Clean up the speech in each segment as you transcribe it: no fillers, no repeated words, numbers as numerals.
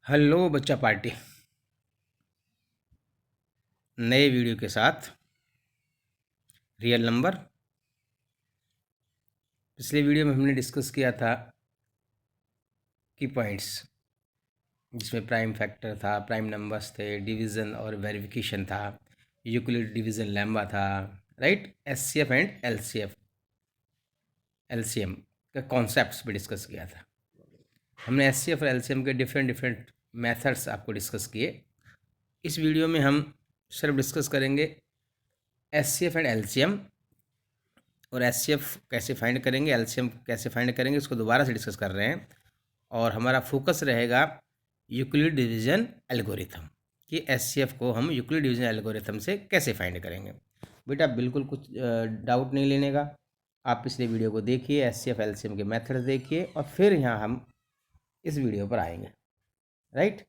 Hello बच्चा party, नए video के साथ रियल नंबर। पिछले वीडियो में हमने डिस्कस किया था की पॉइंट्स, जिसमें प्राइम फैक्टर था, प्राइम नंबर्स थे, डिवीज़न और वेरिफिकेशन था, यूक्लिड डिवीज़न लैम्बा था, राइट। एचसीएफ एंड एलसीएम का कॉन्सेप्ट्स भी डिस्कस किया था। हमने एचसीएफ और एलसीएम के डिफरेंट डिफरेंट मेथड्स आपको डिस्कस किए। इस वीडियो में हम सिर्फ डिस्कस करेंगे एचसीएफ एंड एलसीएम, और एचसीएफ कैसे फाइंड करेंगे, एलसीएम कैसे फाइंड करेंगे, इसको दोबारा से डिस्कस कर रहे हैं। और हमारा फोकस रहेगा यूक्लिड डिवीज़न एल्गोरिथम, कि एचसीएफ को हम यूक्लिड डिवीज़न एल्गोरिथम से कैसे फाइंड करेंगे। बेटा बिल्कुल कुछ डाउट नहीं लेने का, आप पिछले वीडियो को देखिए, एचसीएफ एलसीएम के मेथड देखिए, और फिर यहाँ हम इस वीडियो पर आएंगे, राइट।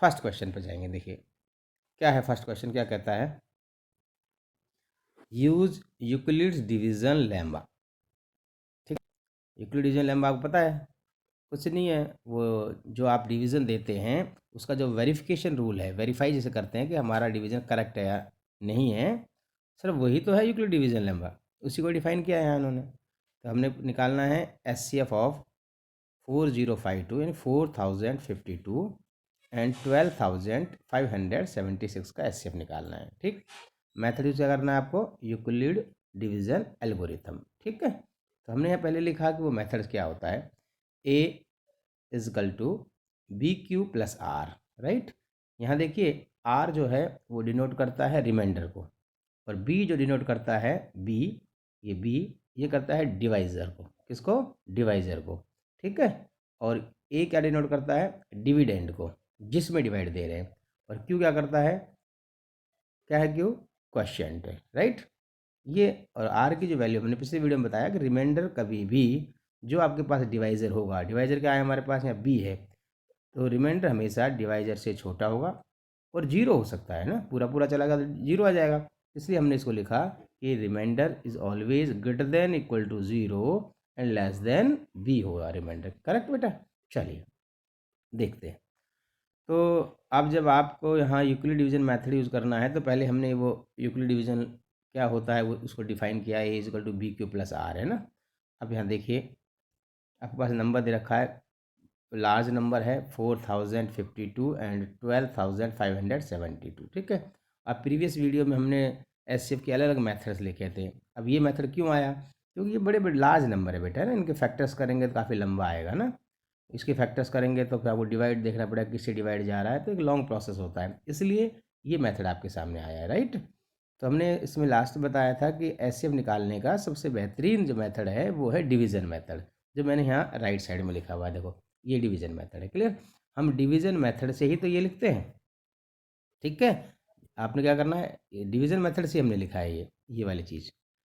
फर्स्ट क्वेश्चन पर जाएंगे। देखिए क्या है फर्स्ट क्वेश्चन, क्या कहता है, यूज यूक्लिड्स डिवीज़न लैम्बा। ठीक, यूक्लिड डिवीज़न लैम्बा आपको पता है, कुछ नहीं है, वो जो आप डिवीज़न देते हैं उसका जो वेरिफिकेशन रूल है, वेरीफाई जिसे करते हैं कि हमारा डिवीज़न करेक्ट है या नहीं है, सिर्फ वही तो है यूक्लिड डिवीज़न लैम्बा। उसी को डिफाइन किया है इन्होंने। तो हमने निकालना है एच सी एफ ऑफ 4052 यानी 4052 एंड 12576 का एच सी एफ निकालना है। ठीक, मैथड यूज करना है आपको, यूक्लिड डिवीज़न एल्गोरिथम। ठीक है, तो हमने यहाँ पहले लिखा कि वो मेथड क्या होता है, A is equal to B Q plus R, right. यहाँ देखिए आर जो है वो डिनोट करता है रिमाइंडर को, और बी जो डिनोट करता है बी, ये बी ये करता है डिवाइज़र को, किसको, डिवाइज़र को। ठीक है, और ए क्या डिनोट करता है, डिविडेंड को, जिसमें डिवाइड दे रहे हैं, और क्यू क्या करता है, क्या है क्यू, क्वोशिएंट है, राइट। ये और आर की जो वैल्यू हमने पिछले वीडियो में बताया कि रिमाइंडर कभी भी जो आपके पास डिवाइज़र होगा, डिवाइज़र क्या है हमारे पास यहाँ बी है, तो रिमाइंडर हमेशा डिवाइज़र से छोटा होगा, और जीरो हो सकता है ना, पूरा पूरा चला गया तो जीरो आ जाएगा। इसलिए हमने इसको लिखा कि reminder is always greater than equal to zero and less than B होगा रिमाइंडर। करेक्ट बेटा, चलिए देखते हैं। तो अब जब आपको यहाँ यूक्लिड डिवीज़न मेथड यूज़ करना है, तो पहले हमने वो यूक्लिड डिवीज़न क्या होता है वो उसको डिफाइन किया है, A is equal to B Q plus R, है ना। अब यहाँ देखिए आपके पास नंबर दे रखा है, लार्ज नंबर है 4052 एंड 12572। ठीक है, अब प्रीवियस वीडियो में हमने एस के अलग अलग मेथड्स लिखे थे। अब ये मेथड क्यों आया, क्योंकि ये बड़े बड़े लार्ज नंबर है बेटा, है ना, इनके फैक्टर्स करेंगे तो काफ़ी लंबा आएगा ना। इसके फैक्टर्स करेंगे तो फिर आपको डिवाइड देखना पड़ेगा, किससे डिवाइड जा रहा है, तो एक लॉन्ग प्रोसेस होता है, इसलिए ये मेथड आपके सामने आया है, राइट। तो हमने इसमें लास्ट बताया था कि एस निकालने का सबसे बेहतरीन जो मेथड है वो है डिवीज़न मेथड, जो मैंने यहाँ राइट साइड में लिखा हुआ है, देखो ये डिवीज़न मेथड है। क्लियर, हम डिवीज़न मेथड से ही तो ये लिखते हैं। ठीक है, आपने क्या करना है, डिवीज़न मेथड से हमने लिखा है ये वाली चीज़,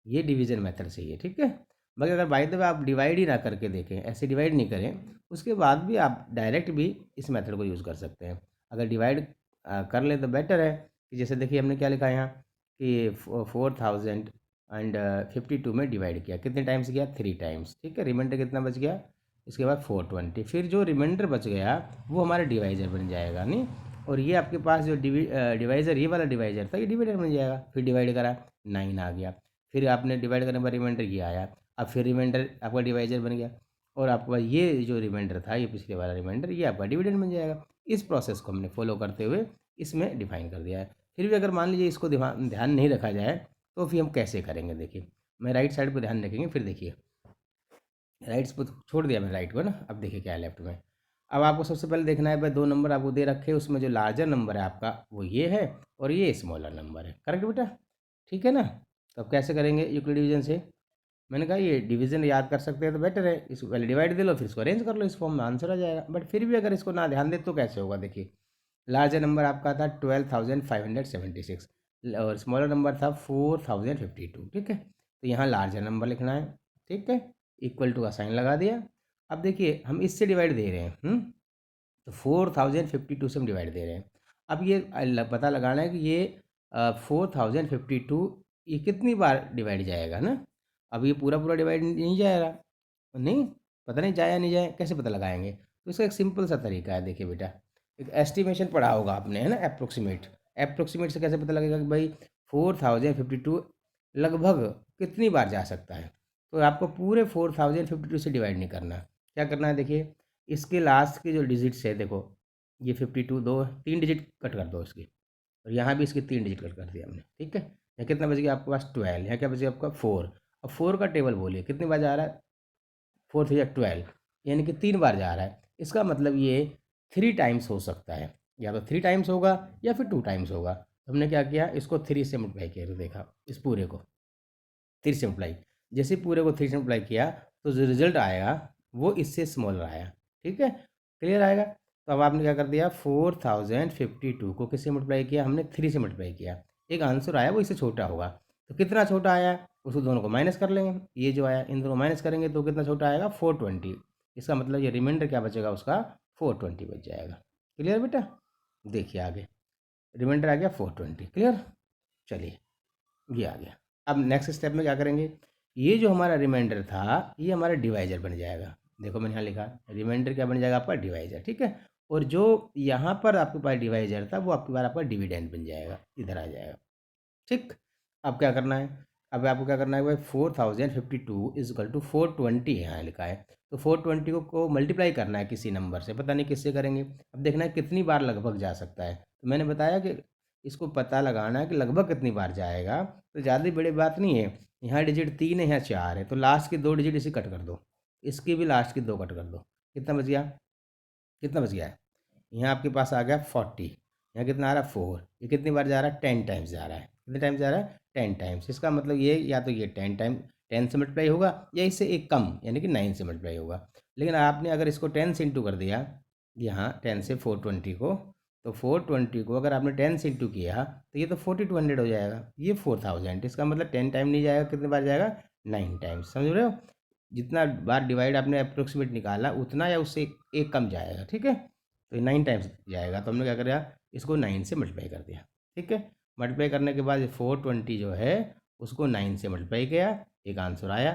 ये डिवीज़न मेथड से ही है। ठीक है, मगर अगर बाय द वे आप डिवाइड ही ना करके देखें, ऐसे डिवाइड नहीं करें, उसके बाद भी आप डायरेक्ट भी इस मेथड को यूज़ कर सकते हैं। अगर डिवाइड कर ले तो बेटर है, कि जैसे देखिए हमने क्या लिखा है यहाँ कि 4052 में डिवाइड किया, कितने टाइम्स किया, 3 टाइम्स। ठीक है, रिमाइंडर कितना बच गया, इसके बाद 420, फिर जो रिमाइंडर बच गया वो हमारा डिवाइजर बन जाएगा, नहीं, और ये आपके पास जो डिवाइज़र, ये वाला डिवाइज़र था, ये डिवाइडर बन जाएगा। फिर डिवाइड करा 9 आ गया, फिर आपने डिवाइड करने पर रिमाइंडर ये आया, अब फिर रिमाइंडर आपका डिवाइज़र बन गया, और आपका ये जो रिमाइंडर था, ये पिछले वाला रिमाइंडर, ये आपका डिविडेंड बन जाएगा। इस प्रोसेस को हमने फॉलो करते हुए इसमें डिफाइन कर दिया है। फिर भी अगर मान लीजिए इसको ध्यान नहीं रखा जाए तो फिर हम कैसे करेंगे, देखिए मैं राइट साइड पर ध्यान रखेंगे, फिर देखिए राइट्स पर छोड़ दिया मैं राइट को ना, अब देखिए क्या है लेफ्ट में। अब आपको सबसे पहले देखना है भाई, दो नंबर आपको दे रखे हैं, उसमें जो लार्जर नंबर है आपका वो ये है, और ये स्मॉलर नंबर है। करेक्ट बेटा, ठीक है ना। तो अब कैसे करेंगे यूक्लिड डिवीजन से, मैंने कहा ये डिवीजन याद कर सकते हैं तो बेटर है, इसको पहले डिवाइड दे लो, फिर इसको अरेंज कर लो, इस फॉर्म में आंसर आ जाएगा। बट फिर भी अगर इसको ना ध्यान दे तो कैसे होगा, देखिए लार्जर नंबर आपका था 12576 और स्मॉलर नंबर था 4052। ठीक है, तो यहाँ लार्जर नंबर लिखना है। ठीक है, इक्वल टू का साइन लगा दिया। अब देखिए हम इससे डिवाइड दे रहे हैं, तो 4052 से हम डिवाइड दे रहे हैं। अब ये पता लगाना है कि ये 4052 ये कितनी बार डिवाइड जाएगा ना। अब ये पूरा पूरा डिवाइड नहीं जाएगा, नहीं, पता नहीं जाए या नहीं जाए, कैसे पता लगाएंगे, तो इसका एक सिंपल सा तरीका है, देखिए बेटा एक एस्टिमेशन पढ़ा होगा आपने, है ना, अप्रोक्सीमेट। अप्रोक्सीमेट से कैसे पता लगेगा कि भाई 4052 लगभग कितनी बार जा सकता है। तो आपको पूरे 4052 से डिवाइड नहीं करना। क्या करना है, देखिए इसके लास्ट के जो डिजिट्स है, देखो ये 52, दो 3 डिजिट कट कर दो इसकी, और यहाँ भी इसके 3 डिजिट कट कर दिया हमने, ठीक है। यहाँ कितना बच गया आपके पास 12, यहाँ क्या बच गया आपका 4। अब 4 का टेबल बोलिए कितनी बार जा रहा है, 4 3 12, यानी कि 3 बार जा रहा है। इसका मतलब ये 3 टाइम्स हो सकता है, या तो 3 टाइम्स होगा या फिर 2 टाइम्स होगा। तो हमने क्या किया, इसको 3 से मल्टीप्लाई किया, तो देखा इस पूरे को 3 से मल्टीप्लाई, जैसे पूरे को 3 से मल्टीप्लाई किया तो जो रिजल्ट आएगा वो इससे स्मॉलर आया, ठीक है, क्लियर आएगा। तो अब आपने क्या कर दिया, 4052 को किससे मल्टीप्लाई किया, हमने 3 से मल्टीप्लाई किया, एक आंसर आया वो इससे छोटा होगा। तो कितना छोटा आया, उसको दोनों को माइनस कर लेंगे, ये जो आया इन दोनों को माइनस करेंगे तो कितना छोटा आएगा, 420। इसका मतलब ये रिमाइंडर क्या बचेगा उसका, 420 बच जाएगा। क्लियर बेटा, देखिए आगे रिमाइंडर आ गया 420, क्लियर। चलिए ये आ गया। अब नेक्स्ट स्टेप में क्या करेंगे, ये जो हमारा रिमाइंडर था ये हमारा डिवाइजर बन जाएगा। देखो मैंने यहाँ लिखा रिमाइंडर क्या बन जाएगा आपका, डिवाइजर, ठीक है। और जो यहाँ पर आपके पास डिवाइजर था वो आपके पास आपका डिविडेंड बन जाएगा, इधर आ जाएगा, ठीक। अब क्या करना है, अब आपको क्या करना है भाई, 4052 इज इक्वल टू 420 यहाँ लिखा है, तो 420 को मल्टीप्लाई करना है किसी नंबर से, पता नहीं किससे करेंगे। अब देखना है कितनी बार लगभग जा सकता है, तो मैंने बताया कि इसको पता लगाना है कि लगभग कितनी बार जाएगा। तो ज़्यादा बड़ी बात नहीं है, यहाँ डिजिट 3 है, यहाँ 4 है, तो लास्ट के 2 डिजिट इसे कट कर दो, इसकी भी लास्ट की 2 कट कर दो, कितना बच गया, कितना बच गया है, यहाँ आपके पास आ गया 40, यहाँ कितना आ रहा है 4, ये कितनी बार जा रहा है, 10 टाइम्स जा रहा है, कितने टाइम्स जा रहा है, 10 टाइम्स। इसका मतलब ये या तो ये 10 टाइम 10 से मल्टीप्लाई होगा या इससे एक कम यानी कि 9 से मल्टीप्लाई होगा। लेकिन आपने अगर इसको 10 से इंटू कर दिया, यहाँ 10 से 420 को, तो 420 को अगर आपने 10 से इंटू किया तो ये तो 4200 हो जाएगा, ये 4000, इसका मतलब 10 टाइम नहीं जाएगा, कितने बार जाएगा, 9 टाइम्स, समझ रहे हो। जितना बार डिवाइड आपने अप्रोक्सीमेट निकाला उतना या उससे एक कम जाएगा, ठीक है। तो ये 9 टाइम्स जाएगा, तो हमने क्या किया, इसको 9 से मल्टीप्लाई कर दिया, ठीक है। मल्टीप्लाई करने के बाद 420 जो है उसको 9 से मल्टीप्लाई किया, एक आंसर आया,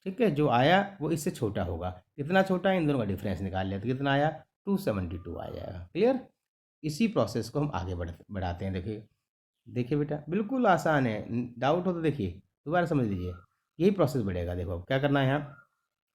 ठीक है। जो आया वो इससे छोटा होगा, कितना छोटा है, इन दोनों का डिफरेंस निकाल लिया, तो कितना आया, 272 आ जाएगा, क्लियर। इसी प्रोसेस को हम आगे बढ़ाते हैं। देखिए देखिए बेटा बिल्कुल आसान है, डाउट हो तो देखिए दोबारा समझ लीजिए, यही प्रोसेस बढ़ेगा। देखो अब क्या करना है, यहाँ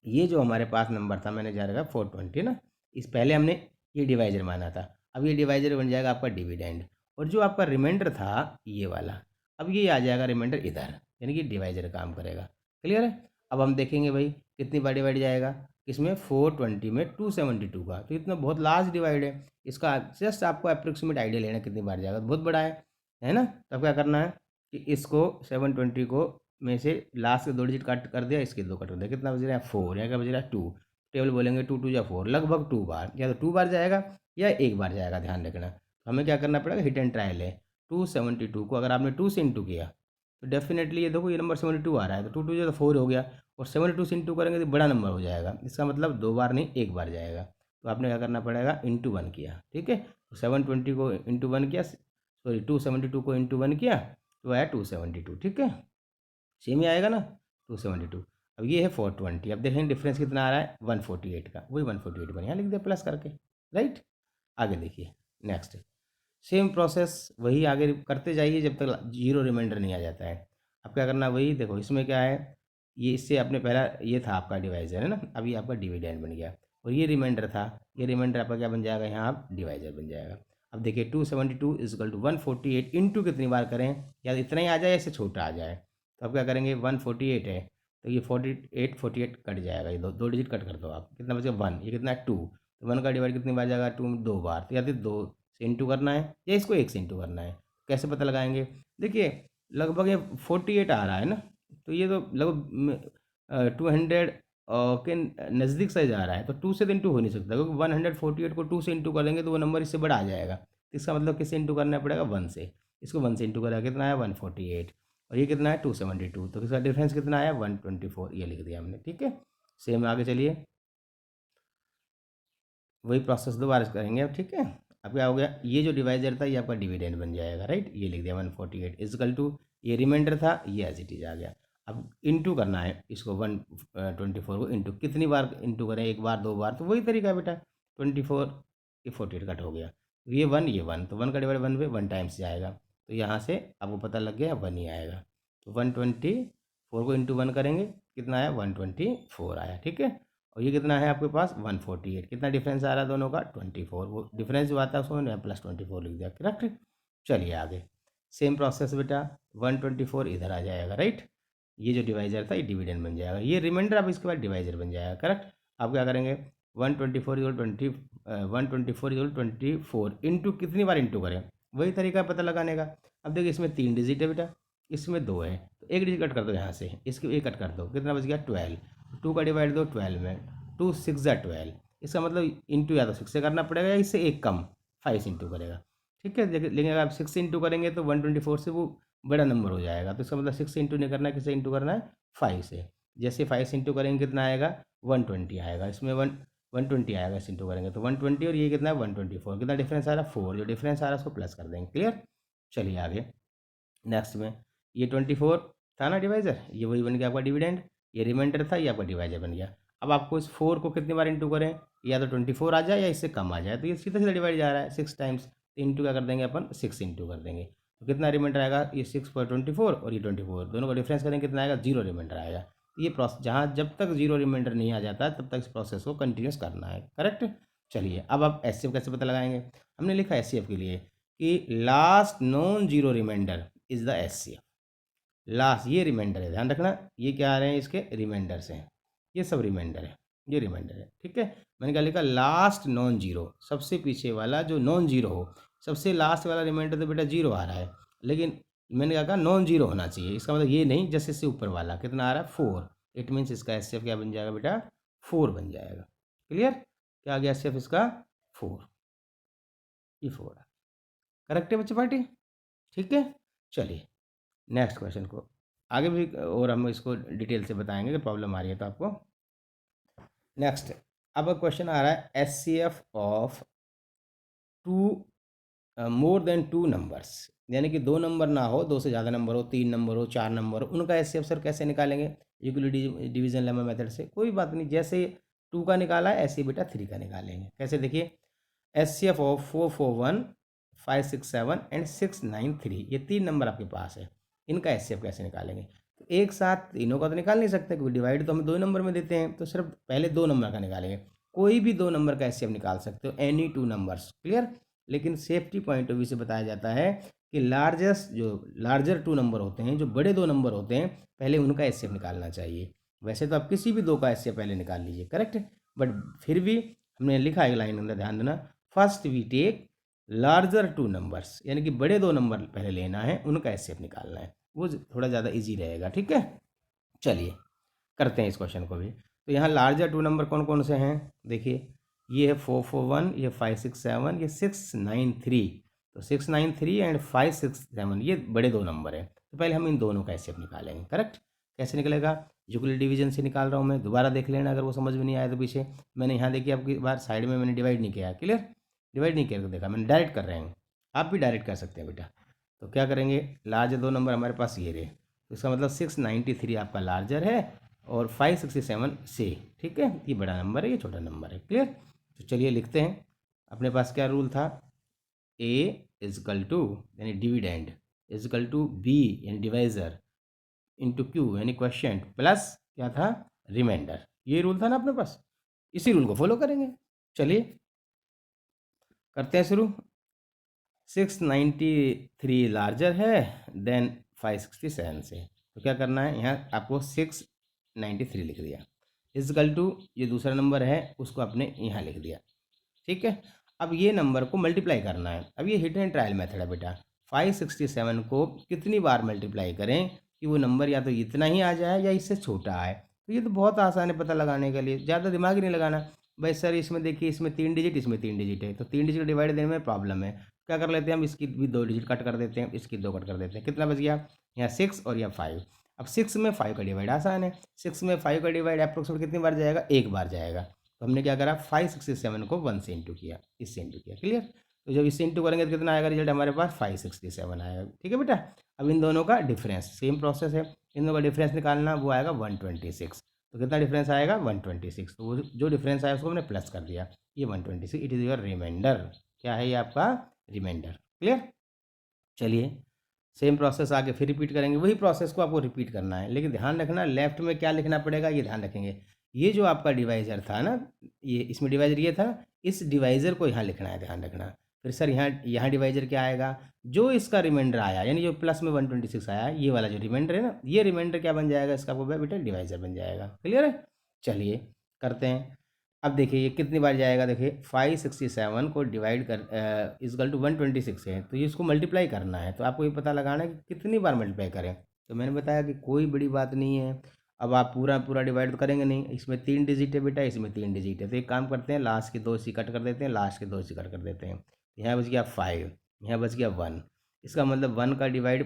ये जो हमारे पास नंबर था मैंने जा रखा 420 ना, इस पहले हमने ये डिवाइजर माना था, अब ये डिवाइजर बन जाएगा आपका डिविडेंड, और जो आपका रिमाइंडर था ये वाला, अब ये आ जाएगा रिमाइंडर इधर, यानी कि डिवाइजर काम करेगा, क्लियर है। अब हम देखेंगे भाई कितनी बार डिवाइड जाएगा, इसमें 420 में 272 का, तो इतना बहुत लार्ज डिवाइड है, इसका जस्ट आपको अप्रोक्सीमेट आइडिया लेना कितनी बार जाएगा, बहुत बड़ा है ना। तब क्या करना है कि इसको 720 को में से लास्ट के 2 डिजिट कट कर दिया, इसके 2 कट कर दिया, कितना बज रहा है 4, यहाँ क्या बज रहा है 2, टेबल बोलेंगे 2 2 या 4, लगभग 2 बार, या तो 2 बार जाएगा या एक बार जाएगा, ध्यान रखना। तो हमें क्या करना पड़ेगा, हिट एंड ट्रायल है। 272 को अगर आपने 2 से इंटू किया तो डेफिनेटली ये देखो ये नंबर 72 आ रहा है, तो 2 2 जो तो 4 हो गया, और 72 से इंटू करेंगे तो बड़ा नंबर हो जाएगा, इसका मतलब 2 बार नहीं एक बार जाएगा। तो आपने क्या करना पड़ेगा, इंटू 1 किया, ठीक है। तो 720 को इंटू 1 किया, सॉरी 272 को इंटू 1 किया तो आया 272, ठीक है, सेम ही आएगा ना 272। अब ये है 420, अब देखें डिफरेंस कितना आ रहा है 148 का, वही 148 बन यहाँ लिख दिया प्लस करके, राइट। आगे देखिए नेक्स्ट सेम प्रोसेस वही आगे करते जाइए जब तक जीरो रिमाइंडर नहीं आ जाता है। अब क्या करना, वही देखो इसमें क्या है, ये इससे आपने पहला ये था आपका डिवाइजर है ना, अभी आपका डिविडेंड बन गया, और ये रिमाइंडर था, ये रिमाइंडर आपका क्या बन जाएगा, यहाँ आप डिवाइजर बन जाएगा। अब देखिए 272 इज इक्वल टू 148 इंटू कितनी बार करें, या इतना ही आ जाए या इससे छोटा आ जाए। तो अब क्या करेंगे, 148 है तो ये 48 कट जाएगा, ये दो डिजिट कट कर दो आप, कितना बचेगा 1, ये कितना है 2, तो 1 का डिवाइड कितनी बार जाएगा, 2 2 बार, तो या तो 2 से इंटू करना है या इसको 1 से इंटू करना है। कैसे पता लगाएंगे, देखिए लगभग ये 48 आ रहा है ना, तो ये तो लगभग 200 के नज़दीक से जा रहा है, तो 2 से तो इंटू हो नहीं सकता, क्योंकि 148 को 2 से इंटू करेंगे तो वो नंबर इससे बड़ा आ जाएगा, तो इसका मतलब किससे इंटू करना पड़ेगा, 1 से। इसको 1 से इंटू करेगा कितना है 148, और ये कितना है 272, तो इसका डिफरेंस कितना आया 124, ये लिख दिया हमने, ठीक है। सेम आगे चलिए वही प्रोसेस दोबारा करेंगे अब, ठीक है। अब क्या हो गया, ये जो डिवाइजर था ये आपका डिविडेंड बन जाएगा, राइट, ये लिख दिया 148 इजकल टू, ये रिमाइंडर था ये एज इट इज आ गया। अब इंटू करना है इसको 124 को इंटू कितनी बार इंटू करें, एक बार दो बार, तो वही तरीका है बेटा, 24 ये 48 कट हो गया, ये 1 ये 1, तो 1 का डिवाइड 1 पे 1 टाइम्स जाएगा, तो यहाँ से आपको पता लग गया 1 ही आएगा। तो 124 को इंटू 1 करेंगे, कितना आया 124 आया, ठीक है। और ये कितना है आपके पास 148, कितना डिफरेंस आ रहा है दोनों का 24, वो डिफरेंस जो आता है उसको मैंने +24 लिख दिया, करेक्ट। चलिए आगे सेम प्रोसेस बेटा, 124 इधर आ जाएगा, राइट। ये जो डिवाइजर था ये डिविडेंड बन जाएगा, ये रिमाइंडर अब इसके बाद डिवाइजर बन जाएगा, करेक्ट। आप क्या करेंगे 124 इंटू कितनी बार इंटू करें, वही तरीका है पता लगाने का। अब देखिए इसमें 3 डिजिट है बेटा, इसमें 2 है, तो एक डिजिट कट कर दो यहाँ से, इसके एक कट कर दो, कितना बच गया 12, 2 का डिवाइड दो 12 में, 2 6 या 12, इसका मतलब इंटू या तो 6 से करना पड़ेगा या इससे एक कम 5 से इंटू करेगा, ठीक है। लेकिन अगर आप 6 से इंटू करेंगे तो 124 से वो बड़ा नंबर हो जाएगा, तो इसका मतलब 6 से इंटू नहीं करना है, किससे इंटू करना है 5 से। जैसे 5 से इंटू करेंगे कितना आएगा 120 आएगा, इसमें 120 आएगा, इस इंटू करेंगे तो 120, और ये कितना है 124, कितना डिफरेंस आ रहा है 4, जो डिफरेंस आ रहा है उसको प्लस कर देंगे, क्लियर। चलिए आगे नेक्स्ट में, ये 24 था ना डिवाइजर, ये वही बन गया आपका डिविडेंड, ये रिमाइंडर था, ये आपका डिवाइजर बन गया। अब आपको इस 4 को कितनी बार इंटू करें, या तो 24 आ जाए या इससे कम आ जाए, तो ये सीधा सीधा डिवाइड जा रहा है 6 टाइम्स, तो इंटू क्या कर देंगे अपन 6 इंटू कर देंगे, तो कितना रिमाइंडर आएगा, ये 6/24 और ये 24, दोनों का डिफरेंस करेंगे कितना आएगा 0 रिमाइंडर आएगा। ये प्रोसेस जहाँ जब तक 0 रिमाइंडर नहीं आ जाता तब तक इस प्रोसेस को कंटिन्यूस करना है, करेक्ट। चलिए अब आप एचसीएफ कैसे पता लगाएंगे, हमने लिखा एचसीएफ के लिए कि last non zero reminder is the HCF. Last ये रिमाइंडर है, ध्यान रखना, ये क्या आ रहे हैं इसके रिमाइंडर्स हैं, ये सब रिमाइंडर है, ये रिमाइंडर है, ठीक है। मैंने क्या लिखा लास्ट नॉन जीरो, सबसे पीछे वाला जो नॉन जीरो हो, सबसे लास्ट वाला रिमाइंडर तो बेटा 0 आ रहा है, लेकिन मैंने क्या कहा नॉन जीरो होना चाहिए, इसका मतलब ये नहीं जैसे से ऊपर वाला कितना आ रहा है 4, इट मीन्स इसका एचसीएफ क्या बन जाएगा बेटा 4 बन जाएगा, क्लियर। क्या आ गया एचसीएफ इसका 4, ये 4 करेक्ट है बच्चे पार्टी, ठीक है। चलिए नेक्स्ट क्वेश्चन को आगे भी और हम इसको डिटेल से बताएंगे अगर प्रॉब्लम आ रही है तो आपको। नेक्स्ट अब क्वेश्चन आ रहा है HCF of two more than 2 numbers, यानी कि 2 नंबर ना हो, 2 से ज़्यादा नंबर हो, 3 नंबर हो, 4 नंबर हो, उनका एचसीएफ सर कैसे निकालेंगे, यूक्लिड डिवीजन लेमा मेथड से। कोई बात नहीं, जैसे 2 का निकाला है ऐसे ही बेटा 3 का निकालेंगे। कैसे देखिए एचसीएफ ऑफ 441 567 एंड 693, ये 3 नंबर आपके पास है, इनका एचसीएफ कैसे निकालेंगे। तो एक साथ तीनों का तो निकाल नहीं सकते क्योंकि डिवाइड तो हम 2 नंबर में देते हैं, तो सिर्फ पहले 2 नंबर का निकालेंगे। कोई भी 2 नंबर का एचसीएफ निकाल सकते हो, एनी 2 नंबर्स, क्लियर। लेकिन सेफ्टी पॉइंट ऑफ व्यू से बताया जाता है कि लार्जर 2 नंबर होते हैं, जो बड़े 2 नंबर होते हैं, पहले उनका एचसीएफ निकालना चाहिए। वैसे तो आप किसी भी 2 का एचसीएफ पहले निकाल लीजिए, करेक्ट, बट फिर भी हमने लिखा है लाइन अंदर, ध्यान देना, first we take larger 2 numbers, यानी कि बड़े 2 नंबर पहले लेना है, उनका एचसीएफ निकालना है, वो थोड़ा ज़्यादा इजी रहेगा, ठीक है। चलिए करते हैं इस क्वेश्चन को भी। तो यहाँ लार्जर 2 नंबर कौन कौन से हैं, देखिए ये है 441, ये 567, ये 693, तो 693 एंड 567 ये बड़े 2 नंबर हैं, तो पहले हम इन दोनों का एचसीएफ निकालेंगे, करेक्ट। कैसे निकलेगा, यूक्लिड डिवीजन से निकाल रहा हूँ मैं, दोबारा देख लेना अगर वो समझ में नहीं आया तो पीछे मैंने यहाँ देखिए आपकी बार साइड में मैंने डिवाइड नहीं किया, क्लियर, डिवाइड नहीं करके देखा मैंने, डायरेक्ट कर रहे हैं, आप भी डायरेक्ट कर सकते हैं बेटा। तो क्या करेंगे, लार्जर 2 नंबर हमारे पास ये रहे, तो इसका मतलब 693 आपका लार्जर है और 567 से, ठीक है, ये बड़ा नंबर है, ये छोटा नंबर है, क्लियर। तो चलिए लिखते हैं, अपने पास क्या रूल था, ए इजकल टू यानी डिविडेंड इजकल टू बी यानी डिवाइजर इंटू क्यू यानी क्वेश्चन प्लस क्या था रिमाइंडर, ये रूल था ना अपने पास, इसी रूल को फॉलो करेंगे। चलिए करते हैं शुरू। 693 लार्जर है देन 567 से, तो क्या करना है, यहाँ आपको 693 लिख दिया, इजकल टू ये दूसरा नंबर है उसको आपने यहाँ लिख दिया, ठीक है। अब ये नंबर को मल्टीप्लाई करना है, अब ये हिट एंड ट्रायल मेथड है बेटा, 567 को कितनी बार मल्टीप्लाई करें कि वो नंबर या तो इतना ही आ जाए या इससे छोटा आए, तो ये तो बहुत आसान है पता लगाने के लिए, ज़्यादा दिमाग ही नहीं लगाना। भाई सर इसमें देखिए इसमें 3 डिजिट इसमें 3 डिजिट है, तो 3 डिजिट डिवाइड देने में प्रॉब्लम है, क्या कर लेते हैं हम, इसकी भी 2 डिजिट कट कर देते हैं, इसकी 2 कट कर देते हैं, कितना बच गया यहाँ 6 और यहाँ 5। अब 6 में 5 का डिवाइड आसान है, 6 में 5 का डिवाइड अप्रोक्सीमेट कितनी बार जाएगा, एक बार जाएगा, तो हमने क्या करा 567 को 1 से इंटू किया, इससे इंटू किया, क्लियर। तो जब इससे इंटू करेंगे तो कितना आएगा रिजल्ट हमारे पास 567 आएगा, ठीक है बेटा। अब इन दोनों का डिफरेंस सेम प्रोसेस है, इन दोनों का डिफरेंस निकालना, वो आएगा 126, तो कितना डिफरेंस आएगा 126, तो वो जो डिफरेंस आया उसको हमने प्लस कर दिया, ये 126, इट इज़ योर रिमाइंडर, क्या है ये आपका रिमाइंडर। क्लियर। चलिए सेम प्रोसेस आगे फिर रिपीट करेंगे, वही प्रोसेस को आपको रिपीट करना है, लेकिन ध्यान रखना लेफ्ट में क्या लिखना पड़ेगा ये ध्यान रखेंगे। ये जो आपका डिवाइज़र था ना, ये इसमें डिवाइज़र ये था, इस डिवाइज़र को यहाँ लिखना है, ध्यान रखना। फिर सर यहाँ यहाँ डिवाइज़र क्या आएगा, जो इसका रिमाइंडर आया यानी जो प्लस में 126 आया, ये वाला जो रिमाइंडर है ना, ये रिमाइंडर क्या बन जाएगा इसका, आपको बेटा डिवाइज़र बन जाएगा। क्लियर है। चलिए करते हैं। अब देखिए ये कितनी बार जाएगा, देखिए 567 को डिवाइड कर इजकल टू 126 है, तो ये इसको मल्टीप्लाई करना है, तो आपको ये पता लगाना है कि कितनी बार मल्टीप्लाई करें। तो मैंने बताया कि कोई बड़ी बात नहीं है, अब आप पूरा पूरा डिवाइड तो करेंगे नहीं, इसमें 3 डिजिट है बेटा, इसमें 3 डिजिट है, तो एक काम करते हैं लास्ट के 2 सी कट कर देते हैं, लास्ट के 2 सी कट कर देते हैं। यहाँ बच गया 5, यहाँ बच गया 1, इसका मतलब 1 का डिवाइड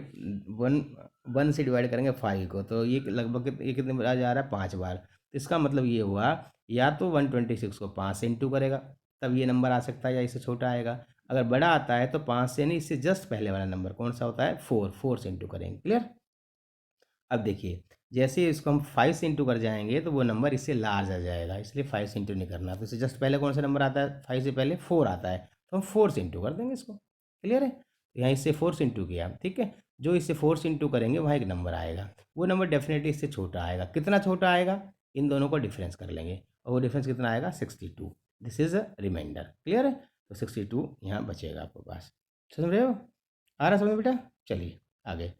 1 से डिवाइड करेंगे 5 को, तो ये लगभग ये कितने बार जा रहा है, 5 बार। तो इसका मतलब ये हुआ या तो 126 को 5 से इंटू करेगा तब ये नंबर आ सकता है, या इससे छोटा आएगा। अगर बड़ा आता है तो 5 से नहीं, इससे जस्ट पहले वाला नंबर कौन सा होता है, 4 से इंटू करेंगे। क्लियर। अब देखिए जैसे ही इसको हम 5 से इंटू कर जाएंगे तो वो नंबर इससे लार्ज आ जाएगा, इसलिए 5 से इंटू नहीं करना। तो इससे जस्ट पहले कौन सा नंबर आता है, 5 से पहले 4 आता है, तो हम 4 से इंटू कर देंगे इसको। क्लियर है। तो यहाँ इससे 4 से इंटू किया, ठीक है। जो इससे 4 से इंटू करेंगे वहाँ एक नंबर आएगा, वो नंबर डेफिनेटली इससे छोटा आएगा। कितना छोटा आएगा, इन दोनों को डिफरेंस कर लेंगे, और वो डिफरेंस कितना आएगा, 62। This is a reminder. Clear है। तो 62 यहाँ बचेगा आपके पास। समझ रहे हो, आ रहा समझ बेटा। चलिए आगे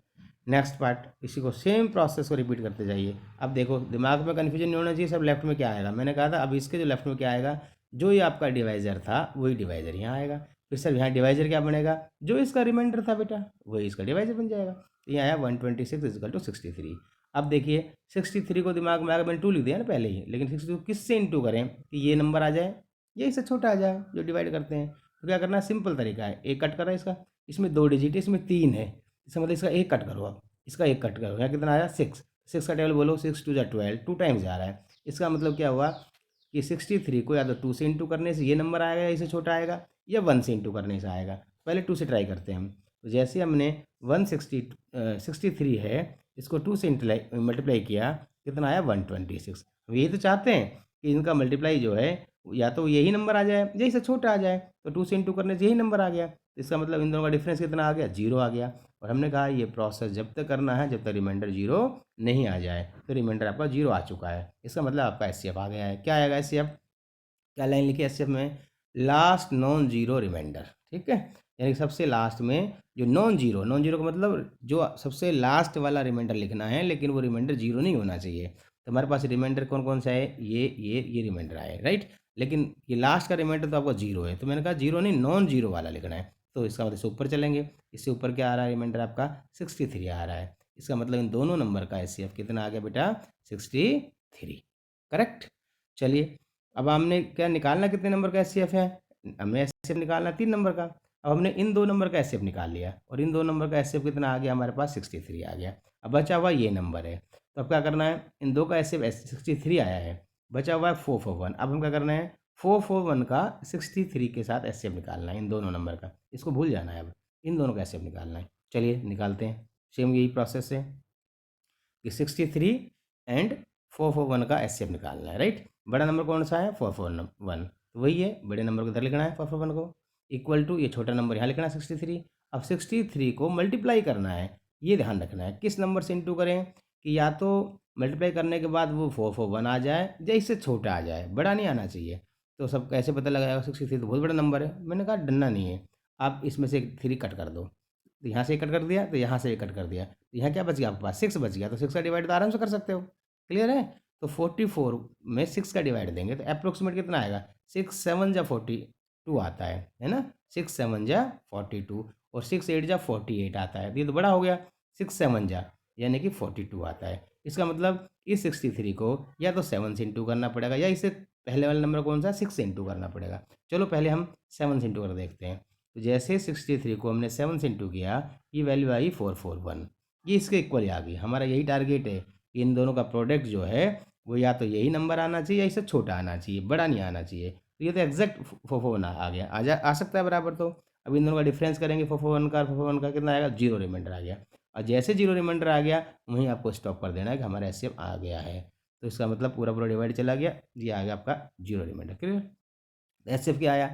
नेक्स्ट पार्ट, इसी को सेम प्रोसेस को रिपीट करते जाइए। अब देखो दिमाग में कन्फ्यूजन नहीं होना चाहिए, सब लेफ्ट में क्या आएगा, मैंने कहा था अब इसके जो लेफ्ट में क्या आएगा, जो ये आपका डिवाइज़र था वही डिवाइज़र यहाँ आएगा। फिर सर यहाँ डिवाइज़र क्या बनेगा, जो इसका रिमाइंडर था बेटा वही इसका डिवाइज़र बन जाएगा। तो यहाँ आया 126 इजकल टू 63। अब देखिए 63 को दिमाग में आकर मैंने 2 लिख दिया ना पहले ही, लेकिन 62 किससे इंटू करें कि ये नंबर आ जाए, ये इससे छोटा आ जाए जो डिवाइड करते हैं। तो क्या करना है, सिंपल तरीका है, एक कट करा इसका, इसमें 2 डिजिट है, इसमें 3 है, इसका मतलब इसका एक कट करो, अब इसका एक कट करो, यहाँ कितना आया 6, 6 का टेबल बोलो, 6 2 जा 12, 2 टाइम्स जा रहा है। इसका मतलब क्या हुआ कि 63 को या तो 2 से इंटू करने से ये नंबर आएगा या इससे छोटा आएगा, या 1 से इंटू करने से आएगा। पहले 2 से ट्राई करते हैं हम। तो जैसे हमने 63 है, इसको 2 से मल्टीप्लाई किया, कितना आया 126। हम यही तो चाहते हैं कि इनका मल्टीप्लाई जो है या तो यही नंबर आ जाए या इससे छोटा आ जाए, तो 2 से इंटू करने से यही नंबर आ गया। तो इसका मतलब इन दोनों का डिफरेंस कितना आ गया, 0 आ गया। और हमने कहा ये प्रोसेस जब तक करना है जब तक रिमाइंडर 0 नहीं आ जाए। तो रिमाइंडर आपका 0 आ चुका है, इसका मतलब आपका एचसीएफ आ गया है। क्या आएगा एचसीएफ, क्या लाइन लिखी एचसीएफ में, लास्ट नॉन जीरो रिमाइंडर। ठीक है, यानी कि सबसे लास्ट में जो नॉन जीरो का मतलब जो सबसे लास्ट वाला रिमाइंडर लिखना है, लेकिन वो रिमाइंडर 0 नहीं होना चाहिए। तो हमारे पास रिमाइंडर कौन कौन सा है, ये रिमाइंडर आए, राइट। लेकिन ये लास्ट का रिमाइंडर तो आपका 0 है, तो मैंने कहा 0 नहीं, नॉन जीरो वाला लिखना है। तो इसका मतलब इससे ऊपर चलेंगे, इससे ऊपर क्या आ रहा है, रिमाइंडर आपका 63 आ रहा है। इसका मतलब इन दोनों नंबर का एचसीएफ कितना आ गया बेटा, 63। करेक्ट। चलिए अब हमने क्या निकालना, कितने नंबर का एचसीएफ है, हमने एचसीएफ निकालना 3 नंबर का। अब हमने इन 2 नंबर का एचसीएफ निकाल लिया, और इन 2 नंबर का एचसीएफ कितना आ गया हमारे पास, 63 आ गया। अब बचा हुआ ये नंबर है, तो अब क्या करना है, इन 2 का एचसीएफ 63 आया है, बचा हुआ है 441। अब हम क्या करना है, 441 का 63 के साथ एचसीएफ निकालना है, इन दोनों नंबर का, इसको भूल जाना है। अब इन दोनों का एचसीएफ निकालना है, चलिए निकालते हैं। सेम यही प्रोसेस है कि 63 एंड 441 का एचसीएफ निकालना है, राइट। बड़ा नंबर कौन सा है, 441, तो वही है, बड़े नंबर को इधर लिखना है 441 को, इक्वल टू ये छोटा नंबर यहाँ लिखना है 63। अब 63 को मल्टीप्लाई करना है, ये ध्यान रखना है किस नंबर से इंटू करें, कि या तो मल्टीप्लाई करने के बाद वो 441 आ जाए या इससे छोटा आ जाए, बड़ा नहीं आना चाहिए। तो सब कैसे पता लगाएगा, 63 तो बहुत बड़ा नंबर है, मैंने कहा डरना नहीं है, आप इसमें से 3 कट कर दो, तो यहाँ से एक कट कर दिया, तो यहाँ से एक कट कर दिया, तो यहाँ क्या बच गया आपके पास, 6 बच गया। तो 6 का डिवाइड तो आराम से कर सकते हो, क्लियर है। तो 44 में 6 का डिवाइड देंगे तो अप्रोक्सीमेट कितना आएगा, 6 7 जा 42 आता है ना, 6 7 जा 42, और 6 8 जा 48 आता है। तो ये तो बड़ा हो गया, 6 7 जा यानी कि 42 आता है। इसका मतलब इस 63 को या तो 7 से इंटू करना पड़ेगा, या इससे पहले वाला नंबर कौन सा, 6 से इंटू करना पड़ेगा। चलो पहले हम 7 से इंटू कर देखते हैं। तो जैसे 63 को हमने 7 से इंटू किया, ये वैल्यू आई 441, ये इसके इक्वल आ गई। हमारा यही टारगेट है कि इन दोनों का प्रोडक्ट जो है वो या तो यही नंबर आना चाहिए या इससे छोटा आना चाहिए, बड़ा नहीं आना चाहिए। तो ये तो एग्जैक्ट 441 आ गया, आ सकता है बराबर। तो अब इन दोनों का डिफरेंस करेंगे, 441 का 441 का कितना आएगा, 0 रिमाइंडर आ गया। और जैसे 0 रिमाइंडर आ गया वहीं आपको स्टॉप कर देना है कि हमारा एचसीएफ आ गया है। तो इसका मतलब पूरा पूरा डिवाइड चला गया, ये आ गया आपका 0 रिमाइंडर। क्लियर। एचसीएफ क्या आया,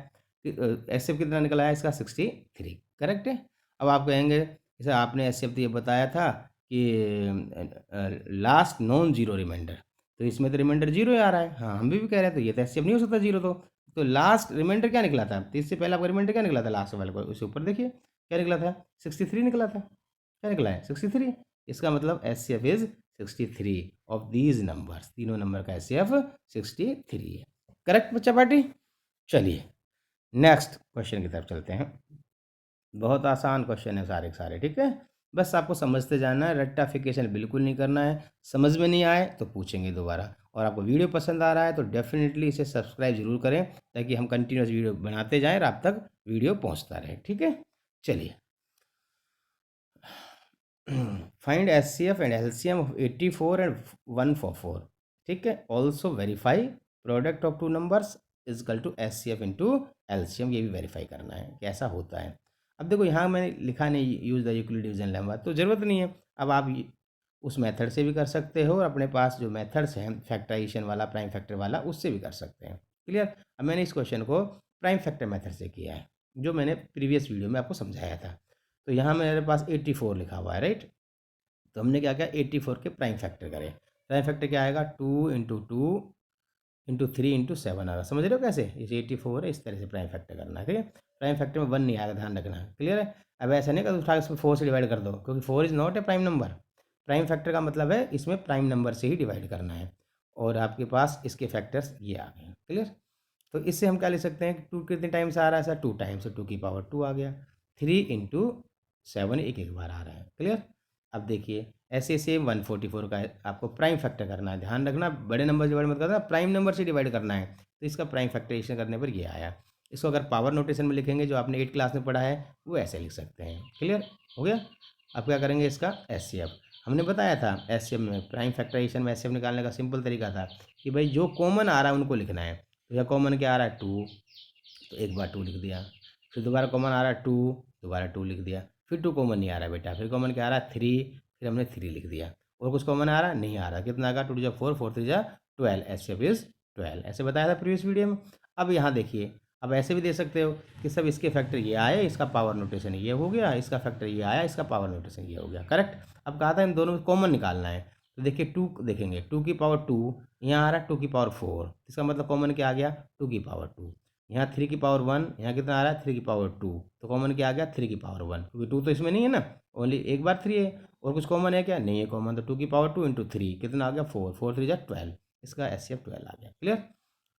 HCF कितना निकला है इसका 63, करेक्ट है। अब आप कहेंगे जैसे आपने HCF तो ये बताया था कि लास्ट नॉन जीरो रिमाइंडर, तो इसमें तो रिमाइंडर जीरो ही आ रहा है। हाँ, हम भी कह रहे हैं, तो ये तो HCF नहीं हो सकता जीरो। तो लास्ट रिमाइंडर क्या निकला था, तो इससे पहले आपका रिमाइंडर क्या निकला था लास्ट वाले को, उसके ऊपर देखिए क्या निकला था, 63 निकला था। क्या निकला है 63। इसका मतलब HCF is 63 of these numbers, तीनों नंबर का HCF 63 है। करेक्ट बच्चा पार्टी। चलिए नेक्स्ट क्वेश्चन की तरफ चलते हैं। बहुत आसान क्वेश्चन है सारे के सारे, ठीक है। बस आपको समझते जाना है, रट्टाफिकेशन बिल्कुल नहीं करना है। समझ में नहीं आए तो पूछेंगे दोबारा। और आपको वीडियो पसंद आ रहा है तो डेफिनेटली इसे सब्सक्राइब जरूर करें, ताकि हम कंटिन्यूस वीडियो बनाते जाएं और आप तक वीडियो पहुंचता रहे, ठीक है। चलिए find HCF and LCM of 84 and 144, ठीक है। Also verify product of two numbers is equal to HCF into LCM, ये भी वेरीफाई करना है कैसा होता है। अब देखो यहाँ मैंने लिखा नहीं use the Euclid division lemma, तो ज़रूरत नहीं है। अब आप उस मेथड से भी कर सकते हो, और अपने पास जो मेथड्स हैं फैक्टराइजेशन वाला, प्राइम फैक्टर वाला, उससे भी कर सकते हैं। क्लियर। अब मैंने इस क्वेश्चन को प्राइम फैक्टर मेथड से किया है, जो मैंने प्रीवियस वीडियो में आपको समझाया था। तो यहाँ मेरे पास 84 लिखा हुआ है, राइट। तो हमने क्या किया, 84 के प्राइम फैक्टर करें। प्राइम फैक्टर क्या आएगा, 2 इंटू 2 इंटू 3 इंटू 7 आएगा। समझ रहे हो कैसे, इसे 84 है, इस तरह से प्राइम फैक्टर करना है, ठीक है। प्राइम फैक्टर में 1 नहीं आएगा, ध्यान रखना, क्लियर है। अब ऐसा नहीं कि उठा के इसमें 4 से डिवाइड कर दो, क्योंकि 4 is not a prime number. Prime factor का मतलब है इसमें प्राइम नंबर से ही डिवाइड करना है, और आपके पास इसके फैक्टर्स ये आ गए, क्लियर। तो इससे हम क्या ले सकते हैं कि 2 कितने टाइम्स आ रहा है सर, 2 टाइम्स, 2 की पावर 2 आ गया। 3 इंटू 7 एक एक बार आ रहा है, क्लियर। अब देखिए ऐसे सेम 144 का आपको प्राइम फैक्टर करना है, ध्यान रखना बड़े नंबर से डिवाइड मत करना, प्राइम नंबर से डिवाइड करना है। तो इसका प्राइम फैक्टराइजेशन करने पर ये आया। इसको अगर पावर नोटेशन में लिखेंगे, जो आपने 8 क्लास में पढ़ा है, वो ऐसे लिख सकते हैं, क्लियर हो गया। अब क्या करेंगे, इसका HCF हमने बताया था। HCF में प्राइम फैक्टराइजेशन में HCF निकालने का सिंपल तरीका था कि भाई जो कॉमन आ रहा है उनको लिखना है। तो यह कॉमन क्या आ रहा है, 2, तो एक बार 2 लिख दिया। फिर दोबारा कॉमन आ रहा है 2, दोबारा 2 लिख दिया। फिर 2 कॉमन नहीं आ रहा है बेटा, फिर कॉमन क्या आ रहा है 3, फिर हमने 3 लिख दिया। और कुछ कॉमन आ रहा है, नहीं आ रहा। कितना आएगा, 2 × 4, 4 × 3 = 12, HCF इज 12, ऐसे बताया था प्रीवियस वीडियो में। अब यहाँ देखिए, अब ऐसे भी दे सकते हो कि सब इसके फैक्टर ये आए, इसका पावर नोटेशन ये हो गया, इसका फैक्टर ये आया, इसका पावर नोटेशन ये हो गया, करेक्ट। अब कहा था इन दोनों में कॉमन निकालना है। तो देखिए 2 देखेंगे, 2 की पावर 2, यहाँ आ रहा है 2 की पावर 4, इसका मतलब कॉमन क्या आ गया, 2 की पावर 2। यहाँ 3 की पावर 1, यहाँ कितना आ रहा है 3 की पावर 2, तो कॉमन क्या आ गया 3 की पावर 1, क्योंकि 2 तो इसमें नहीं है ना, ओनली एक बार 3 है। और कुछ कॉमन है क्या, नहीं है कॉमन, तो 2 की पावर 2 इंटू 3 कितना आ गया 4, 4 3 = 12, इसका HCF 12 आ गया, क्लियर।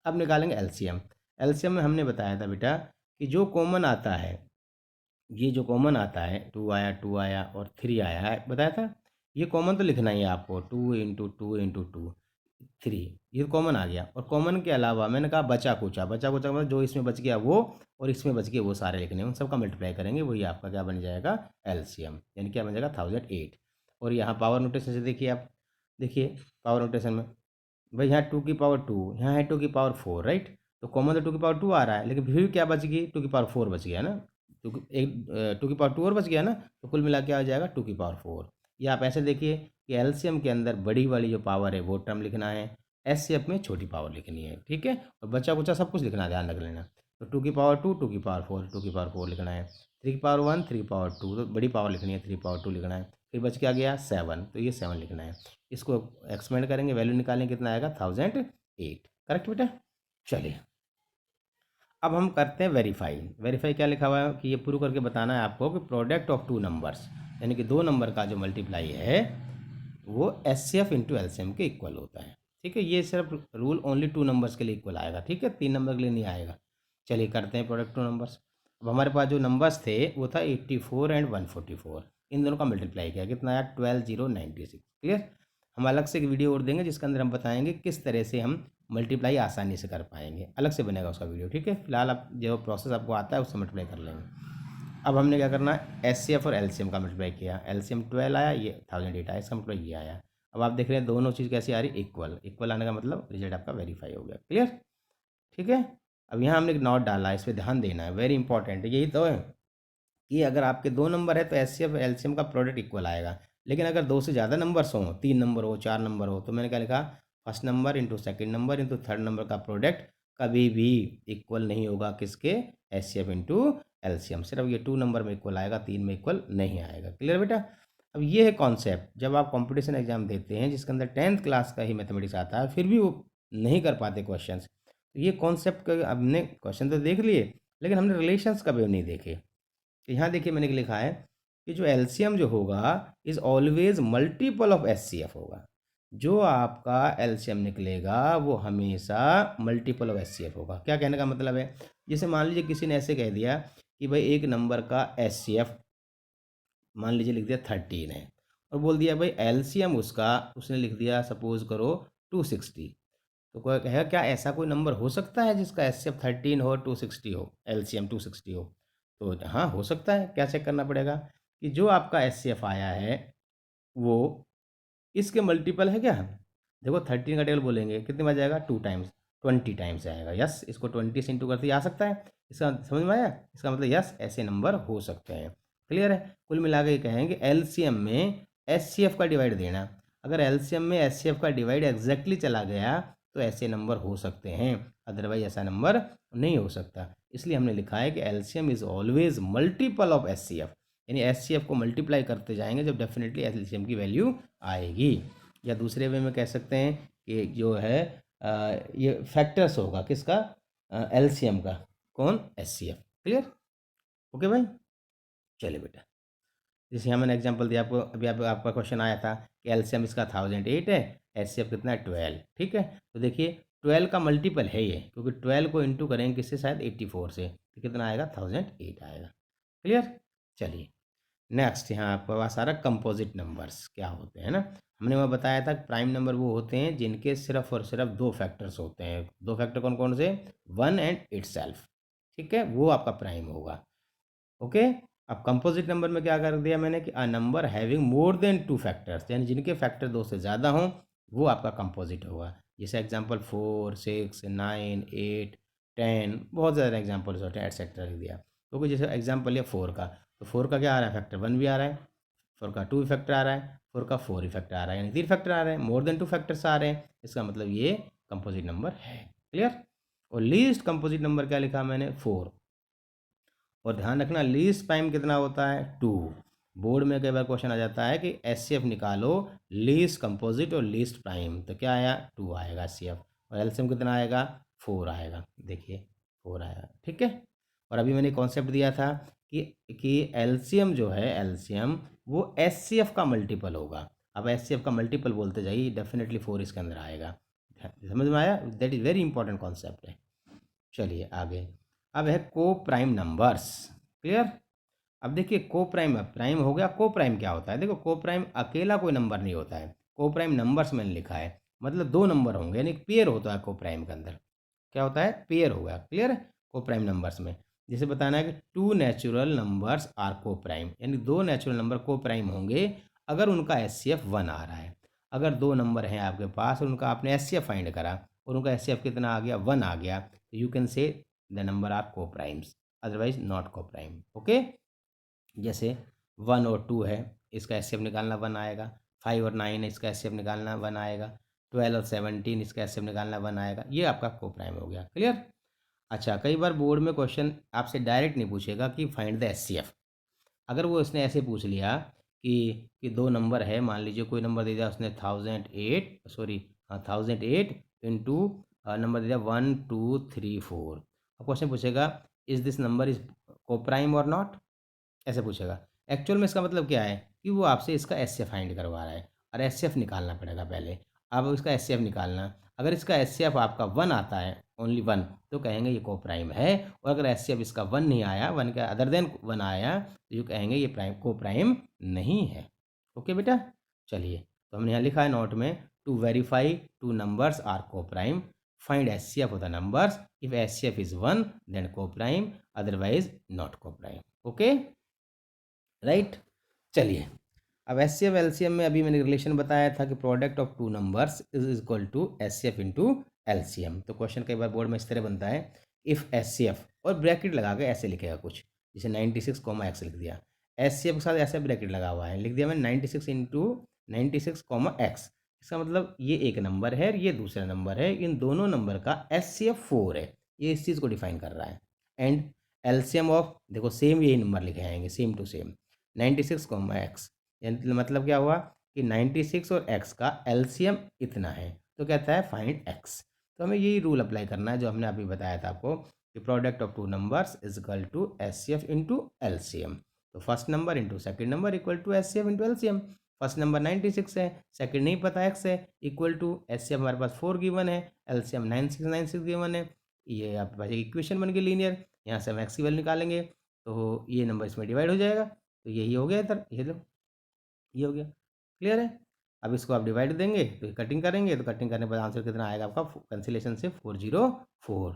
अब निकालेंगे LCM। LCM में हमने बताया था बेटा कि जो कॉमन आता है, ये जो कॉमन आता है 2 आया और 3 आया है, बताया था। ये कॉमन तो लिखना ही है आपको, 2 इंटू 2 इंटू 2 3, ये कॉमन आ गया। और कॉमन के अलावा मैंने कहा बचा कुचा, बचा कुचा मतलब जो इसमें बच गया वो और इसमें बच गए वो सारे लिखने हैं, उन सबका मल्टीप्लाई करेंगे, वही आपका क्या बन जाएगा LCM, यानी क्या बन जाएगा 1008। और यहाँ पावर नोटेशन से देखिए आप, देखिए पावर नोटेशन में भाई यहाँ 2 की पावर 2, यहाँ है 2 की पावर 4, राइट। तो कॉमन तो 2 की पावर 2 आ रहा है, लेकिन फिर क्या बच गई, 2 की पावर 4 बच गया ना। एक 2 की पावर 2 और बच गया ना, तो कुल मिला के आ जाएगा 2 की पावर 4। या आप ऐसे देखिए कि LCM के अंदर बड़ी वाली जो पावर है वो टर्म लिखना है, HCF में छोटी पावर लिखनी है, ठीक है। और बचा कुचा सब कुछ लिखना है, ध्यान रख लेना। तो 2 की पावर 2, 2 की पावर 4, 2 की पावर 4 लिखना है। 3 की पावर 1, 3 की पावर 2, तो बड़ी पावर लिखनी है, 3 पावर 2 लिखना है। फिर बच क्या गया 7, तो ये 7 लिखना है। इसको एक्सपेंड करेंगे, वैल्यू निकालेंगे, कितना आएगा 1008, करेक्ट बेटा। चलिए अब हम करते हैं वेरीफाई। वेरीफाई क्या लिखा हुआ है कि ये प्रूव करके बताना है आपको कि प्रोडक्ट ऑफ 2 नंबर्स, यानी कि 2 नंबर का जो मल्टीप्लाई है वो HCF इंटू LCM के इक्वल होता है, ठीक है। ये सिर्फ रूल ओनली 2 नंबर्स के लिए इक्वल आएगा, ठीक है, 3 नंबर के लिए नहीं आएगा। चलिए करते हैं प्रोडक्ट 2 नंबर्स। अब हमारे पास जो नंबर्स थे वो था 84 एंड 144, इन दोनों का मल्टीप्लाई किया, कितना आया 12096, क्लियर। हम अलग से एक वीडियो और देंगे जिसके अंदर हम बताएंगे किस तरह से हम मल्टीप्लाई आसानी से कर पाएंगे, अलग से बनेगा उसका वीडियो, ठीक है। फिलहाल आप जो प्रोसेस आपको आता है उससे मल्टीप्लाई कर लेंगे। अब हमने क्या करना है, HCF और LCM का मल्टीप्लाई किया, LCM 12 आया, ये 1008 आया, इसका मतलब ये आया। अब आप देख रहे हैं दोनों चीज़ कैसी आ रही, इक्वल। इक्वल आने का मतलब रिजल्ट आपका वेरीफाई हो गया, क्लियर, ठीक है। अब यहाँ हमने एक नोट डाला है, इस पर ध्यान देना है, वेरी इंपॉर्टेंट। यही तो है कि अगर आपके 2 नंबर है तो HCF LCM का प्रोडक्ट इक्वल आएगा। लेकिन अगर 2 से ज़्यादा नंबर्स हों, 3 नंबर हो, 4 नंबर हो, तो मैंने क्या लिखा, first number into second number into third number का प्रोडक्ट कभी भी इक्वल नहीं होगा किसके, HCF इंटू LCM। सिर्फ ये 2 नंबर में इक्वल आएगा, 3 में इक्वल नहीं आएगा। क्लियर बेटा। अब ये है कॉन्सेप्ट, जब आप कंपटीशन एग्जाम देते हैं जिसके अंदर 10th क्लास का ही मैथमेटिक्स आता है फिर भी वो नहीं कर पाते क्वेश्चंस, तो ये कॉन्सेप्ट का हमने क्वेश्चन तो देख लिए लेकिन हमने रिलेशंस कभी नहीं देखे। तो यहाँ देखिए मैंने लिखा है कि जो LCM जो होगा is always multiple of HCF होगा। जो आपका LCM निकलेगा वो हमेशा मल्टीपल ऑफ HCF होगा। क्या कहने का मतलब है, जैसे मान लीजिए किसी ने ऐसे कह दिया कि भाई एक नंबर का HCF मान लीजिए लिख दिया 13 है और बोल दिया भाई LCM उसका उसने लिख दिया सपोज करो 260, तो कोई कहेगा क्या ऐसा कोई नंबर हो सकता है जिसका HCF 13 हो 260 हो, LCM 260 हो? तो हाँ हो सकता है। क्या चेक करना पड़ेगा कि जो आपका HCF आया है वो इसके मल्टीपल है क्या। देखो 13 का टेबल बोलेंगे कितने बार जाएगा, 2 टाइम्स, 20 टाइम्स आएगा। यस, इसको 20 से इंटू करते आ सकता है। इसका समझ में आया, इसका मतलब यस ऐसे नंबर हो सकते हैं। क्लियर है। कुल मिला के कहेंगे LCM में HCF का डिवाइड देना। अगर LCM में HCF का डिवाइड एग्जैक्टली चला गया तो ऐसे नंबर हो सकते हैं, अदरवाइज ऐसा नंबर नहीं हो सकता। इसलिए हमने लिखा है कि LCM is always multiple of HCF, यानी HCF को मल्टीप्लाई करते जाएंगे जब डेफिनेटली LCM की वैल्यू आएगी। या दूसरे वे में कह सकते हैं कि जो है ये फैक्टर्स होगा किसका, LCM का, कौन, HCF। क्लियर। ओके भाई। चलिए बेटा, जैसे यहाँ मैंने एग्जांपल दिया आपको, अभी आपका क्वेश्चन आया था कि LCM इसका 1008 है, HCF कितना है 12। ठीक है, तो देखिए 12 का मल्टीपल है ये, क्योंकि 12 को इंटू करेंगे किससे, शायद 84 से, तो कितना आएगा 1008 आएगा। क्लियर। चलिए नेक्स्ट, यहाँ आपके पास सारा कंपोजिट नंबर्स क्या होते हैं ना। हमने वह बताया था कि प्राइम नंबर वो होते हैं जिनके सिर्फ और सिर्फ 2 फैक्टर्स होते हैं। 2 फैक्टर कौन कौन से, 1 एंड इटसेल्फ। ठीक है, वो आपका प्राइम होगा। ओके। अब कंपोजिट नंबर में क्या कर दिया मैंने कि a number having more than 2 factors, यानी जिनके फैक्टर 2 से ज़्यादा हों वो आपका कंपोजिट होगा। जैसे एग्जांपल 4, 6, 9, 8, 10, बहुत ज़्यादा एग्जांपल्स होते हैं, एटसेट्रा लिख दिया। क्योंकि जैसे एग्जांपल है 4 का, तो 4 का क्या आ रहा है, फैक्टर 1 भी आ रहा है, 4 का 2 फैक्टर आ रहा है, 4 का 4 फैक्टर आ रहा है, यानी 3 फैक्टर आ रहे हैं, मोर देन 2 फैक्टर्स आ रहे हैं। इसका मतलब ये कंपोजिट नंबर है। क्लियर। और लीस्ट कंपोजिट नंबर क्या लिखा मैंने, 4। और ध्यान रखना लीस्ट प्राइम कितना होता है, 2। बोर्ड में कई बार क्वेश्चन आ जाता है कि HCF निकालो लीस्ट कंपोजिट और लीस्ट प्राइम, तो क्या आया, 2 आएगा HCF, और LCM कितना आएगा, 4 आएगा। देखिए 4 आएगा। ठीक है। और अभी मैंने कॉन्सेप्ट दिया था कि LCM जो है, LCM वो HCF का मल्टीपल होगा। अब HCF का मल्टीपल बोलते जाइए, डेफिनेटली 4 इसके अंदर आएगा। समझ में आया, that is very important concept है। चलिए आगे, अब है को प्राइम नंबर्स। क्लियर। अब देखिए को प्राइम, प्राइम हो गया, को प्राइम क्या होता है, देखो को प्राइम अकेला कोई नंबर नहीं होता है। को प्राइम नंबर्स मैंने लिखा है, मतलब 2 नंबर होंगे, यानी पेयर होता है को प्राइम के अंदर। क्या होता है, पेयर हो गया। क्लियर। को प्राइम नंबर्स में जैसे बताना है कि 2 नेचुरल नंबर्स आर को प्राइम, यानी 2 नेचुरल नंबर को प्राइम होंगे अगर उनका HCF 1 आ रहा है। अगर 2 नंबर हैं आपके पास और उनका आपने HCF फाइंड करा और उनका HCF कितना आ गया, 1 आ गया, तो you can say the number are coprimes, otherwise not coprime. Okay. जैसे 1 और 2 है, इसका HCF निकालना 1 आएगा। 5 और 9 है, इसका HCF निकालना 1 आएगा। 12 और 17 इसका HCF निकालना 1 आएगा। ये आपका को प्राइम हो गया। क्लियर। अच्छा, कई बार बोर्ड में क्वेश्चन आपसे डायरेक्ट नहीं पूछेगा कि फाइंड द HCF। अगर वो उसने ऐसे पूछ लिया कि 2 नंबर है, मान लीजिए कोई नंबर दे दिया उसने 1008 इंटू नंबर दे दिया 1 2 3 4। अब क्वेश्चन पूछेगा इज दिस नंबर इज को प्राइम और नॉट, ऐसे पूछेगा। एक्चुअल में इसका मतलब क्या है कि वो आपसे इसका HCF फाइंड करवा रहा है और HCF निकालना पड़ेगा पहले। अब इसका HCF निकालना, अगर इसका HCF आपका 1 आता है, ओनली 1, तो कहेंगे ये को प्राइम है। और अगर HCF इसका 1 नहीं आया, 1 का अदर देन 1 आया, तो ये कहेंगे ये प्राइम को प्राइम नहीं है। ओके बेटा। चलिए, तो हमने यहाँ लिखा है नोट में, to verify 2 numbers are coprime, find HCF of the numbers, if HCF is 1 then coprime, otherwise not coprime. Okay right. चलिए, अब HCF LCM में अभी मैंने रिलेशन बताया था कि product of 2 numbers is equal to HCF into LCM। तो question कई बार बोर्ड में इस तरह बनता है, इफ HCF और ब्रैकेट लगा के ऐसे लिखेगा कुछ, जैसे 96, लिख दिया। HCF के साथ ऐसे ब्रैकेट लगा हुआ है, लिख दिया मैंने 96 इंटू 96, X। इसका मतलब ये एक नंबर है और ये दूसरा नंबर है, इन दोनों नंबर का एचसीएफ 4 है, ये इस चीज़ को डिफाइन कर रहा है। एंड एलसीएम ऑफ, देखो सेम यही नंबर लिखे आएंगे, same to same 96 comma X, मतलब क्या हुआ कि 96 और एक्स का एलसीएम इतना है, तो कहता है फाइंड एक्स। तो हमें यही रूल अप्लाई करना है जो हमने अभी बताया था आपको कि product of two numbers is equal to HCF into LCM. तो first number into second number equal to HCF into LCM. First number 96 है, सेकंड नहीं पता एक्स है, इक्वल टू एचसीएफ हमारे पास 4 गिवन है, एलसीएम 9696 गिवन है। ये आपके पास एक इक्वेशन बन गई लीनियर, यहाँ से हम एक्स की वैल्यू निकालेंगे तो ये नंबर इसमें डिवाइड हो जाएगा, तो यही हो गया इधर, ये लो ये हो गया। क्लियर है? अब इसको आप डिवाइड देंगे तो कटिंग करेंगे, तो कटिंग करने पर आंसर कितना आएगा आपका, कैंसिलेशन से 404।